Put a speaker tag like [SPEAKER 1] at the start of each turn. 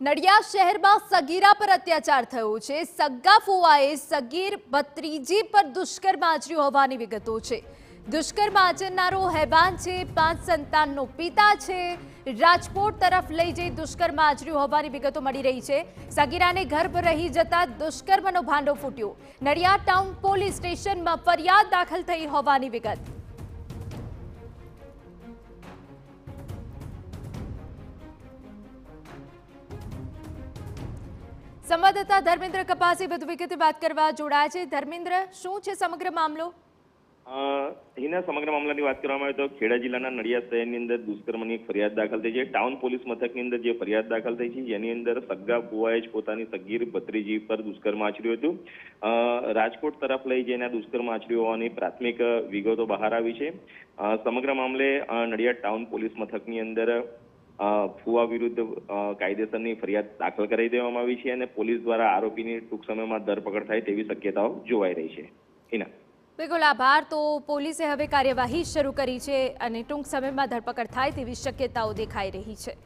[SPEAKER 1] નડિયાદ શહેરમાં સગીરા પર અત્યાચાર થયો છે। સગ્ગા ફુવાએ સગીર ભત્રીજી પર દુષ્કર્મ આચર્યું હોવાની વિગતો છે। દુષ્કર્મ આચરનારો હેવાન છે, 5 સંતાનનો પિતા છે। રાજકોટ તરફ લઈ જઈ દુષ્કર્મ આચર્યું હોવાની વિગતો મળી રહી છે। સગીરાને ગર્ભ રહી જતા દુષ્કર્મનો ભાંડો ફૂટ્યો। નડિયાદ ટાઉન પોલીસ સ્ટેશનમાં ફરિયાદ દાખલ થઈ હોવાની વિગત। સંવાદદાતા ધર્મેન્દ્ર કપાસી વધુ વિગતે વાત કરવા જોડાયા છે। ધર્મેન્દ્ર, શું છે સમગ્ર મામલો?
[SPEAKER 2] હિના, સમગ્ર મામલાની વાત કરવામાં આવે તો ખેડા જિલ્લાના નડિયાદ શહેરની અંદર દુષ્કર્મની એક ફરિયાદ દાખલ થઈ છે। ટાઉન પોલીસ મથકની અંદર જે ફરિયાદ દાખલ થઈ છે જેની અંદર સગ્ગા ફુવાએ જ પોતાની સગીર ભત્રીજી પર દુષ્કર્મ આચર્યું હતું। રાજકોટ તરફ લઈ જઈને દુષ્કર્મ આચર્યું હોવાની પ્રાથમિક વિગતો બહાર આવી છે। સમગ્ર મામલે નડિયાદ ટાઉન પોલીસ મથકની અંદર ફુવા વિરુદ્ધ કાયદેસરની ફરિયાદ દાખલ કરાવી દેવામાં આવી છે અને પોલીસ દ્વારા આરોપીની ટૂંક સમયમાં ધરપકડ થાય તેવી શક્યતાઓ જોવાઈ રહી છે। હિના,
[SPEAKER 1] બિલકુલ આભાર। તો પોલીસે હવે કાર્યવાહી શરૂ કરી છે અને ટૂંક સમયમાં ધરપકડ થાય તેવી શક્યતાઓ દેખાઈ રહી છે।